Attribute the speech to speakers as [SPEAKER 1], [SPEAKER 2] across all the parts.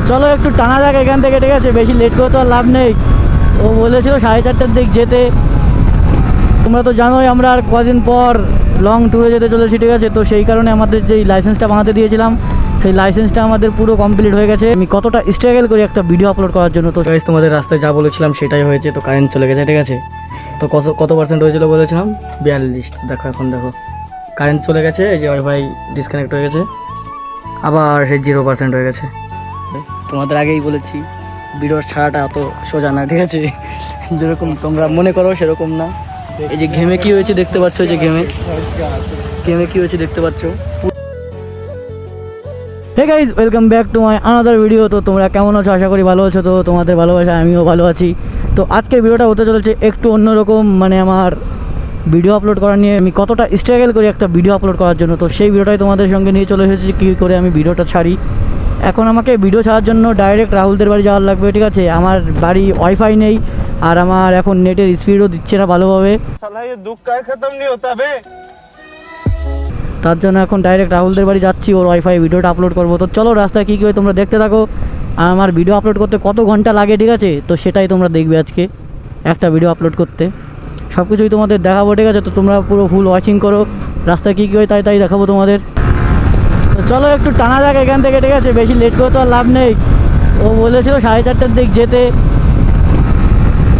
[SPEAKER 1] চলো একটু টানা যাক এখান থেকে, ঠিক আছে? বেশি লেট করে তো আর লাভ নেই। ও বলেছিল 4:30টার দিক যেতে। তোমরা তো জানোই আমরা আর কদিন পর লং ট্যুরে যেতে চলেছি, ঠিক আছে? তো সেই কারণে আমাদের যেই লাইসেন্সটা বানাতে দিয়েছিলাম সেই লাইসেন্সটা আমাদের পুরো কমপ্লিট হয়ে গেছে। আমি কতটা স্ট্রাগল করি একটা ভিডিও আপলোড করার জন্য। তো গাইস তোমাদের রাস্তায় যা বলেছিলাম সেটাই হয়েছে। তো কারেন্ট চলে গেছে, ঠিক আছে? তো কত পার্সেন্ট হয়েছিল বলেছিলাম? 42। দেখো এখন দেখো কারেন্ট চলে গেছে, এই যে ওয়াইফাই ডিসকানেক্ট হয়ে গেছে, আবার সেই 0% হয়ে গেছে। তোমাদের আগেই বলেছি ভিডিওর ছাড়াটা অত সোজা না, ঠিক আছে? যেরকম তোমরা মনে করো সেরকম না। এই যে ঘেমে কি হয়েছে দেখতে পাচ্ছ, এই যে ঘেমে কি হয়েছে দেখতে পাচ্ছ। Hey guys, welcome back to my another video. তো তোমরা কেমন আছো? আশা করি ভালো আছো। তো তোমাদের ভালোবাসায় আমিও ভালো আছি। তো আজকের ভিডিওটা হতে চলেছে একটু অন্যরকম, মানে আমার ভিডিও আপলোড করা নিয়ে আমি কতটা স্ট্রাগল করি একটা ভিডিও আপলোড করার জন্য। তো সেই ভিডিওটাই তোমাদের সঙ্গে নিয়ে চলে এসেছি, কী করে আমি ভিডিওটা ছাড়ি। এখন আমাকে ভিডিও ছাড়ার জন্য ডাইরেক্ট রাহুলদের বাড়ি যাওয়ার লাগবে, ঠিক আছে? আমার বাড়ি ওয়াইফাই নেই, আর আমার এখন নেটের স্পিডও দিচ্ছে না ভালোভাবে। তার জন্য এখন ডাইরেক্ট রাহুলদের বাড়ি যাচ্ছি, ওর ওয়াইফাই ভিডিওটা আপলোড করবো। তো চলো রাস্তায় কী কী হয় তোমরা দেখতে থাকো। আর আমার ভিডিও আপলোড করতে কত ঘন্টা লাগে, ঠিক আছে? তো সেটাই তোমরা দেখবে আজকে একটা ভিডিও আপলোড করতে। সব কিছুই তোমাদের দেখাবো, ঠিক আছে? তো তোমরা পুরো ফুল ওয়াচিং করো। রাস্তায় কী কী হয় তাই দেখাবো তোমাদের। তো চলো একটু টানা যাক এখান থেকে, ঠিক আছে? বেশি লেট করে তো আর লাভ নেই। ও বলেছিল 4:30টার দিক যেতে,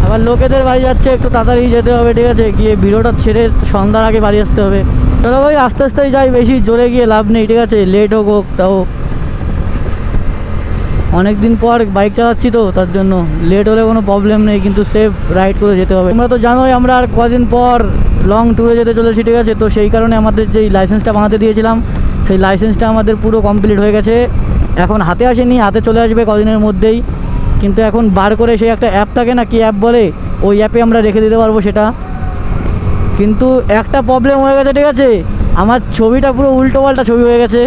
[SPEAKER 1] আবার লোকেদের বাড়ি যাচ্ছে, একটু তাড়াতাড়ি যেতে হবে, ঠিক আছে? গিয়ে ভিডিওটা ছেড়ে সন্ধ্যার আগে বাড়ি আসতে হবে। চলো ভাই আস্তে আস্তেই যাই, বেশি জোরে গিয়ে লাভ নেই, ঠিক আছে? লেট হোক তাও অনেক দিন পর বাইক চালাচ্ছি, তো তার জন্য লেট হলে কোনো প্রবলেম নেই, কিন্তু সেফ রাইড করে যেতে হবে। তোমরা তো জানোই আমরা আর কদিন পর লং ট্যুরে যেতে চলেছি, ঠিক আছে? তো সেই কারণে আমাদের যেই লাইসেন্সটা বানাতে দিয়েছিলাম সেই লাইসেন্সটা আমাদের পুরো কমপ্লিট হয়ে গেছে। এখন হাতে আসেনি, হাতে চলে আসবে কদিনের মধ্যেই। কিন্তু এখন বার করে সেই একটা অ্যাপ থাকে না, কি অ্যাপ বলে, ওই অ্যাপে আমরা রেখে দিতে পারবো সেটা। কিন্তু একটা প্রবলেম হয়ে গেছে, ঠিক আছে? আমার ছবিটা পুরো উল্টো পাল্টা ছবি হয়ে গেছে।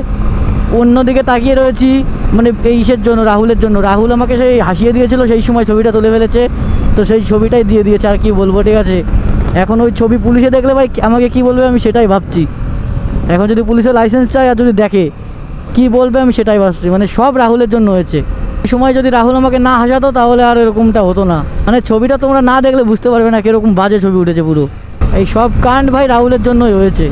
[SPEAKER 1] অন্যদিকে তাকিয়ে রয়েছি, মানে এইসের জন্য, রাহুলের জন্য। রাহুল আমাকে সেই হাসিয়ে দিয়েছিল, সেই সময় ছবিটা তুলে ফেলেছে, তো সেই ছবিটাই দিয়ে দিয়েছে। আর কি বলবো, ঠিক আছে? এখন ওই ছবি পুলিশে দেখলে ভাই আমাকে কি বলবে আমি সেটাই ভাবছি। এখন যদি পুলিশের লাইসেন্স চাই আর যদি দেখে কি বলবে আমি সেটাই ভাবছি। মানে সব রাহুলের জন্য হয়েছে। এই সময় যদি রাহুল আমাকে না হাসাতো তাহলে আর এরকমটা হতো না। মানে ছবিটা তোমরা না দেখলে বুঝতে পারবে না কীরকম বাজে ছবি উঠেছে পুরো। এই সব কাণ্ড ভাই রাহুলের জন্যই হয়েছে।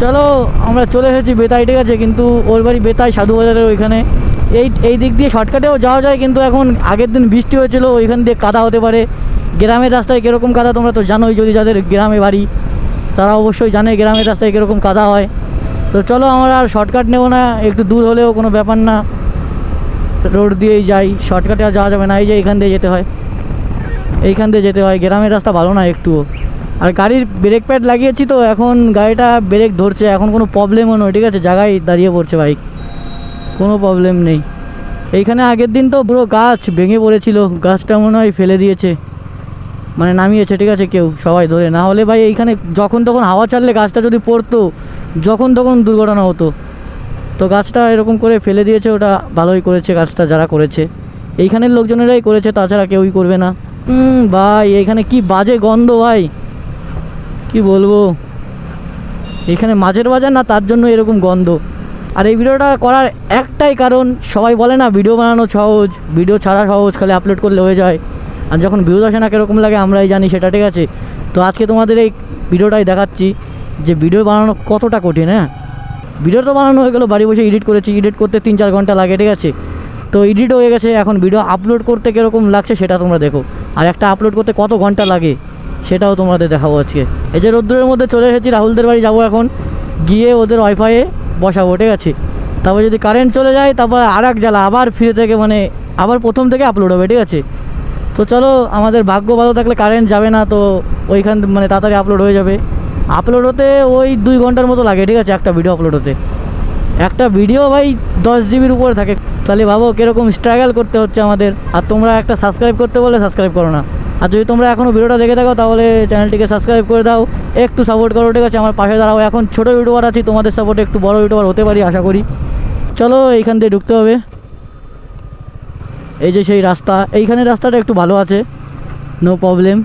[SPEAKER 1] চলো আমরা চলে এসেছি বেতাই, ঠিক আছে? কিন্তু ওর বাড়ি বেতাই সাধুবাজারের ওইখানে। এই দিক দিয়ে শর্টকাটেও যাওয়া যায়, কিন্তু এখন আগের দিন বৃষ্টি হয়েছিল, ওইখান দিয়ে কাদা হতে পারে। গ্রামের রাস্তায় কীরকম কাদা তোমরা তো জানোই, যদি যাদের গ্রামে বাড়ি তারা অবশ্যই জানে গ্রামের রাস্তায় কীরকম কাদা হয়। তো চলো আমরা আর শর্টকাট নেবো না, একটু দূর হলেও কোনো ব্যাপার না, রোড দিয়েই যাই। শর্টকাটে আর যাওয়া যাবে না, এই যে এইখান দিয়ে যেতে হয়, এইখান দিয়ে যেতে হয়। গ্রামের রাস্তা ভালো না একটুও। আর গাড়ির ব্রেক প্যাড লাগিয়েছি, তো এখন গাড়িটা ব্রেক ধরছে, এখন কোনো প্রবলেমও নয়, ঠিক আছে? জায়গায় দাঁড়িয়ে পড়ছে বাইক, কোনো প্রবলেম নেই। এইখানে আগের দিন তো পুরো গাছ ভেঙে পড়েছিল, গাছটা মনে হয় ফেলে দিয়েছে, মানে নামিয়েছে, ঠিক আছে? কেউ সবাই ধরে, না হলে ভাই এইখানে যখন তখন হাওয়া চাললে গাছটা যদি পড়তো যখন তখন দুর্ঘটনা হতো। তো গাছটা এরকম করে ফেলে দিয়েছে, ওটা ভালোই করেছে কাজটা যারা করেছে, এইখানের লোকজনেরাই করেছে, তাছাড়া কেউই করবে না। ভাই এইখানে কি বাজে গন্ধ ভাই, কি বলবো। এখানে মাছের বাজার না, তার জন্য এরকম গন্ধ। আর এই ভিডিওটা করার একটাই কারণ, সবাই বলে না ভিডিও বানানো সহজ, ভিডিও ছাড়া সহজ, খালি আপলোড করলে হয়ে যায়। আর যখন ভিউজ আসে না কীরকম লাগে আমরাই জানি সেটা, ঠিক আছে? তো আজকে তোমাদের এই ভিডিওটাই দেখাচ্ছি যে ভিডিও বানানো কতটা কঠিন। হ্যাঁ, ভিডিও তো বানানো হয়ে গেলো, বাড়ি বসে এডিট করেছি, এডিট করতে 3-4 ঘন্টা লাগে, ঠিক আছে? তো এডিট হয়ে গেছে, এখন ভিডিও আপলোড করতে কীরকম লাগছে সেটা তোমরা দেখো। আর একটা আপলোড করতে কত ঘন্টা লাগে সেটাও তোমাদের দেখাবো আজকে। এই যে রোদ্দুরের মধ্যে চলে এসেছি, রাহুলদের বাড়ি যাবো এখন, গিয়ে ওদের ওয়াইফাইয়ে বসাবো, ঠিক আছে? তারপর যদি কারেন্ট চলে যায় তারপর আর এক জ্বালা, আবার ফিরে থেকে মানে আবার প্রথম থেকে আপলোড হবে, ঠিক আছে? তো চলো, আমাদের ভাগ্য ভালো থাকলে কারেন্ট যাবে না, তো ওইখান মানে তাড়াতাড়ি আপলোড হয়ে যাবে। আপলোড হতে ওই 2 ঘন্টার মতো লাগে, ঠিক আছে? একটা ভিডিও আপলোড হতে, একটা ভিডিও ভাই 10 জিবির উপরে থাকে। তাহলে ভাবো কীরকম স্ট্রাগল করতে হচ্ছে আমাদের। আর তোমরা একটা সাবস্ক্রাইব করতে বলে সাবস্ক্রাইব করো না। আর যদি তোমরা এখনও ভিডিওটা দেখে থাকো তাহলে চ্যানেলটিকে সাবস্ক্রাইব করে দাও, একটু সাপোর্ট করো, ঠিক আছে? আমার পাশে দাঁড়াও। এখন ছোটো ইউটিউবার আছি, তোমাদের সাপোর্টে একটু বড় ইউটিউবার হতে পারি আশা করি। চলো এইখান দিয়ে ঢুকতে হবে। এই যে সেই রাস্তা, এইখানের রাস্তাটা একটু ভালো আছে, নো প্রবলেম।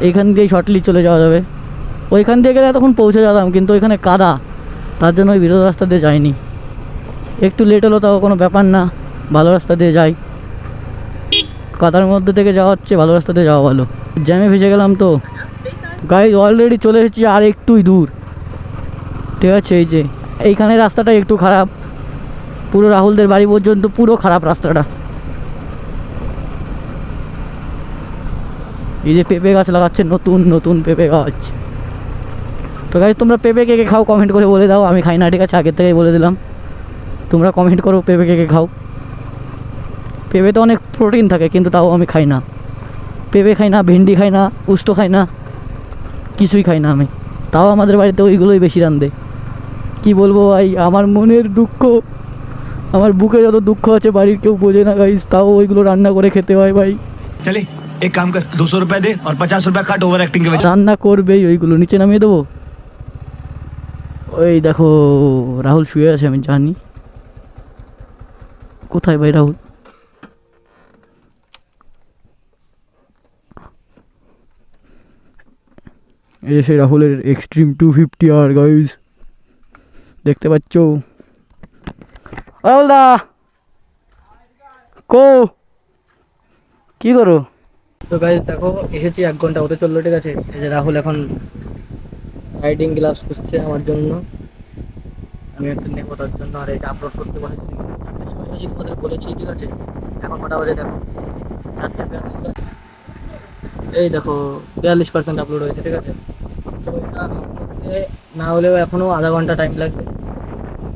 [SPEAKER 1] এইখান দিয়েই শর্টলি চলে যাওয়া যাবে। ওইখান দিয়ে গেলে তখন পৌঁছে যেতাম, কিন্তু ওইখানে কাদা, তার জন্য ওই বিরোধ রাস্তা দিয়ে যাইনি। একটু লেট হলো তাও কোনো ব্যাপার না, ভালো রাস্তা দিয়ে যাই, কাদার মধ্যে থেকে যাওয়া হচ্ছে, ভালো রাস্তা দিয়ে যাওয়া ভালো। জ্যামে ফেসে গেলাম তো গাইজ, অলরেডি চলে এসেছি আর একটুই দূর, ঠিক আছে। এই যে এইখানে রাস্তাটা একটু খারাপ, পুরো রাহুলদের বাড়ি পর্যন্ত পুরো খারাপ রাস্তাটা। এই যে পেঁপে গাছ লাগাচ্ছে, নতুন নতুন পেঁপে গাছ। তো গাইজ তোমরা পেঁপে কে কে খাও কমেন্ট করে বলে দাও, আমি খাই না, ঠিক আছে, আগের থেকেই বলে দিলাম। তোমরা কমেন্ট করো পেঁপে কে কে খাও। পেঁপেতে অনেক প্রোটিন থাকে কিন্তু তাও আমি খাই না, পেঁপে খাই না, ভেন্ডি খাই না, উস্তো খাই না, কিছুই খাই না আমি। তাও আমাদের বাড়িতে ওইগুলোই বেশি রান্ধে। কি বলবো ভাই, আমার মনের দুঃখ, আমার বুকে যত দুঃখ আছে বাড়ির কেউ বোঝে না গাইজ, তাও ওইগুলো রান্না করে খেতে হয় ভাই।
[SPEAKER 2] चले एक काम कर 200 रुपए दे और 50 रुपए काट ओवर एक्टिंग के वजह।
[SPEAKER 1] রান্না করবেই ওইগুলো, নিচে নামিয়ে দেবো। ওই দেখো রাহুল শুয়ে আছে, আমি জানি। কোথায় ভাই রাহুল? এই সেই রাহুলের এক্সট্রিম 250 আর গাইজ দেখতে পাচ্ছ। রাহুল দা কো কি করো? তো গাইজ দেখো এসেছি, 1 ঘন্টা হতে চললো, ঠিক আছে। এই যে রাহুল এখন রাইডিং গ্লাভস খুঁজছে আমার জন্য, আমি একটা নেবো তার জন্য। আর এটা আপলোড করতে বলেছি 4টের সময় এসেছি, তোমাদের বলেছি, ঠিক আছে। এখন কটা বাজে দেখো, 4:42। এই দেখো 42% আপলোড হয়েছে, ঠিক আছে। তো এটা আপলোড না হলেও এখনও আধা ঘন্টা টাইম লাগবে।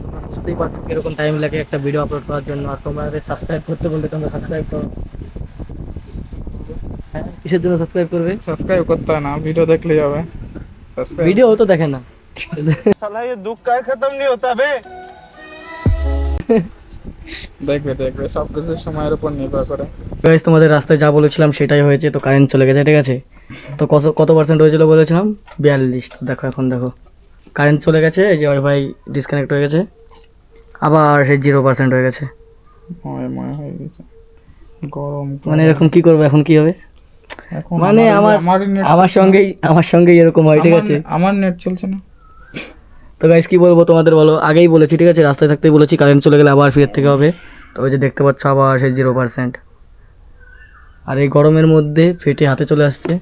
[SPEAKER 1] তোমরা বুঝতেই পারছো কীরকম টাইম লাগে একটা ভিডিও আপলোড করার জন্য। আর তোমাদের সাবস্ক্রাইব করতে বলতে তোমরা সাবস্ক্রাইব করো। হ্যাঁ, কিসের জন্য সাবস্ক্রাইব করবে?
[SPEAKER 3] সাবস্ক্রাইব করতে হয় না, ভিডিও দেখলেই হবে। সাবস্ক্রাইব
[SPEAKER 1] ভিডিও তো দেখে না।
[SPEAKER 2] साला ये दुख का खत्म नहीं होता बे।
[SPEAKER 3] দেখবে দেখবে, সব কিছু সময়ের উপর নির্ভর করে।
[SPEAKER 1] গাইস তোমাদের রাস্তায় যা বলেছিলাম সেটাই হয়েছে। তো কারেন্ট চলে গেছে, ঠিক আছে। তো কত পার্সেন্ট হয়েছিল বলেছিলাম? 42। দেখো এখন দেখো কারেন্ট চলে গেছে, এই যে ওয়াইফাই ডিসকানেক্ট হয়ে গেছে, আবার সেই 0% হয়ে গেছে।
[SPEAKER 3] ময় হয়ে গেছে, গরম
[SPEAKER 1] মানে এরকম কি করবো এখন, কি হবে?
[SPEAKER 3] এখন
[SPEAKER 1] মানে আমার সঙ্গেই এরকম হয়, ঠিক আছে।
[SPEAKER 3] আমার নেট চলছে না।
[SPEAKER 1] তো গাইস কি বলবো তোমাদের, বলো। আগেই বলেছি, ঠিক আছে, রাস্তায় থাকতেই বলেছি কারেন্ট চলে গেলে আবার ফিরে থেকে হবে। তো ওই যে দেখতে পাচ্ছ আবার সেই 0%। আর এই গরমের মধ্যে ফেটে হাতে চলে আসছে।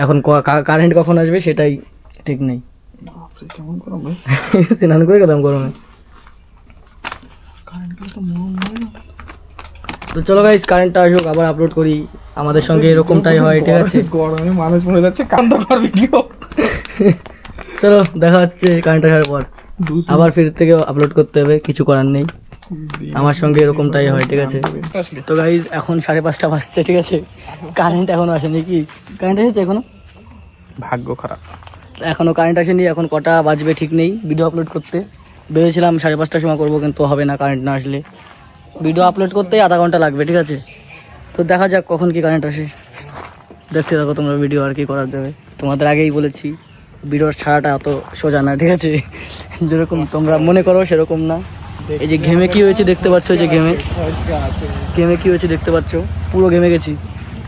[SPEAKER 1] এখন কারেন্ট কখন আসবে সেটাই ঠিক নেই।
[SPEAKER 3] বাপরে কেমন গরম রে।
[SPEAKER 1] স্নান করে গেলাম গরমে।
[SPEAKER 3] কারেন্ট তো মনে
[SPEAKER 1] তো চলো গাইস কারেন্টটা আসুক, আবার আপলোড করি। আমাদের সঙ্গে এরকমটাই হয়, ঠিক আছে।
[SPEAKER 3] গরমে মানুষ মরে যাচ্ছে, কান্দা কর ভিডিও।
[SPEAKER 1] চলো দেখা হচ্ছে কারেন্ট আসার পর, আবার ফির থেকে আপলোড করতে হবে, কিছু করার নেই। আমার সঙ্গে এরকমটাই হয়, ঠিক আছে। তো গাইজ এখন 5:30 বাজছে, ঠিক আছে। কারেন্ট এখনো আসেনি। কি কারেন্ট এসেছে এখনো?
[SPEAKER 3] ভাগ্য খারাপ।
[SPEAKER 1] এখনো কারেন্ট আসেনি। এখন কটা বাজবে ঠিক নেই ভিডিও আপলোড করতে। ভেবেছিলাম 5:30টার সময় করবো, কিন্তু হবে না কারেন্ট না আসলে। ভিডিও আপলোড করতেই আধা ঘন্টা লাগবে, ঠিক আছে। তো দেখা যাক কখন কি কারেন্ট আসে। দেখতে থাকো তোমরা ভিডিও, আর কি করার দেবে। তোমাদের আগেই বলেছি ভিডিওর ছাড়াটা অত সোজা না, ঠিক আছে। যেরকম তোমরা মনে করো সেরকম না। এই যে ঘেমে কি হয়েছে দেখতে পাচ্ছ, যে ঘেমে কি হয়েছে দেখতে পাচ্ছ, পুরো ঘেমে গেছি,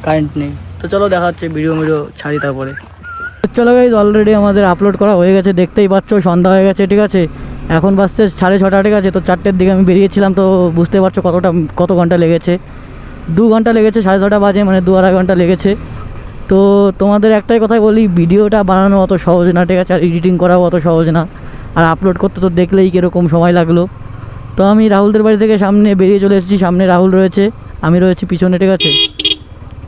[SPEAKER 1] কারেন্ট নেই। তো চলো দেখা হচ্ছে, ভিডিও ছাড়ি তারপরে। চলো গাইজ অলরেডি আমাদের আপলোড করা হয়ে গেছে, দেখতেই পাচ্ছ সন্ধ্যা হয়ে গেছে, ঠিক আছে। এখন বাজছে 6:30, ঠিক আছে। তো 4টের দিকে আমি বেরিয়েছিলাম, তো বুঝতে পারছো কত ঘন্টা লেগেছে। 2 ঘন্টা লেগেছে, 6:30 বাজে, মানে 2-2.5 ঘন্টা লেগেছে। তো তোমাদের একটাই কথাই বলি, ভিডিওটা বানানো অত সহজ না, ঠিক আছে। আর এডিটিং করাও অত সহজ না। আর আপলোড করতে তো দেখলেই কীরকম সময় লাগলো। তো আমি রাহুলদের বাড়ি থেকে সামনে বেরিয়ে চলে এসেছি। সামনে রাহুল রয়েছে, আমি রয়েছি পিছনে, ঠিক আছে।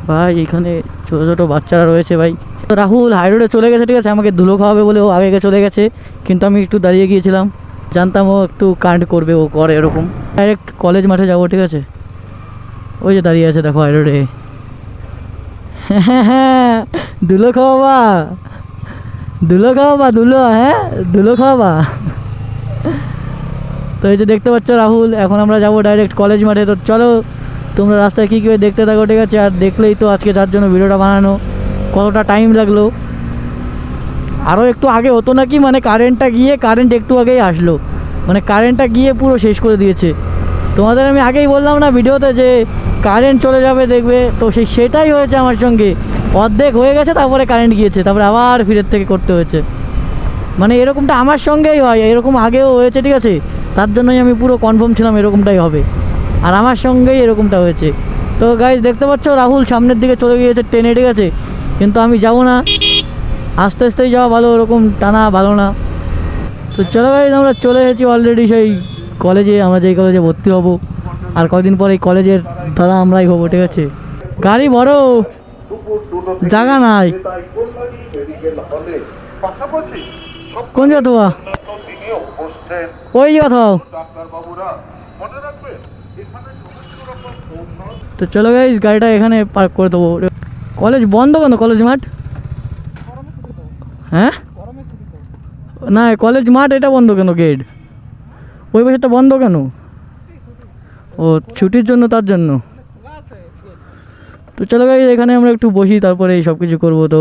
[SPEAKER 1] ভাই এখানে ছোটো ছোটো বাচ্চারা রয়েছে ভাই। তো রাহুল হাই রোডে চলে গেছে, ঠিক আছে। আমাকে ধুলো খাওয়াবে বলে ও আগে চলে গেছে, কিন্তু আমি একটু দাঁড়িয়ে গিয়েছিলাম, জানতাম ও একটু কাণ্ড করবে, ও করে এরকম। ডাইরেক্ট কলেজ মাঠে যাবো, ঠিক আছে। ওই যে দাঁড়িয়ে আছে দেখো হাই রোডে। হ্যাঁ ধুলো খাওয়াবা, হ্যাঁ ধুলো খাওয়াবা। তো এই যে দেখতে পাচ্ছ রাহুল, এখন আমরা যাবো ডাইরেক্ট কলেজ মাঠে। তো চলো তোমরা রাস্তায় কী কী দেখতে থাকো, ঠিক আছে। আর দেখলেই তো আজকে যার জন্য ভিডিওটা বানানো কতটা টাইম লাগলো। আরও একটু আগে হতো নাকি, মানে কারেন্ট একটু আগেই আসলো, মানে কারেন্টটা গিয়ে পুরো শেষ করে দিয়েছে। তোমাদের আমি আগেই বললাম না ভিডিওতে যে কারেন্ট চলে যাবে দেখবে, তো সেটাই হয়েছে আমার সঙ্গে। অর্ধেক হয়ে গেছে, তারপরে কারেন্ট গিয়েছে, তারপরে আবার ফিরের থেকে করতে হয়েছে। মানে এরকমটা আমার সঙ্গেই হয়, এরকম আগেও হয়েছে, ঠিক আছে। তার জন্যই আমি পুরো কনফার্ম ছিলাম এরকমটাই হবে। আর আমার সঙ্গেই এরকমটা হয়েছে। তো গাইজ দেখতে পাচ্ছ রাহুল সামনের দিকে চলে গিয়েছে ট্রেনে, ঠিক আছে, কিন্তু আমি যাবো না, আস্তে আস্তেই যাওয়া ভালো, ওরকম টানা ভালো না। তো চলো গাইজ আমরা চলে এসেছি অলরেডি সেই কলেজে, আমরা যেই কলেজে ভর্তি হব, আর কদিন পর এই কলেজের দাদা আমরাই হবো, ঠিক আছে। গাড়ি বড়, জায়গা নাই। কোন জায়গা তোমা? ওই জায়গা থাও। তো চলো গাইজ গাড়িটা এখানে পার্ক করে দেবো। কলেজ বন্ধ কেন? কলেজ মাঠ? হ্যাঁ না, কলেজ মাঠ এটা বন্ধ কেন? গেট ওই পাশেটা বন্ধ কেন? ও ছুটির জন্য, তার জন্য। তো চলো গাইজ এখানে আমরা একটু বসি, তারপরে এই সব কিছু করবো। তো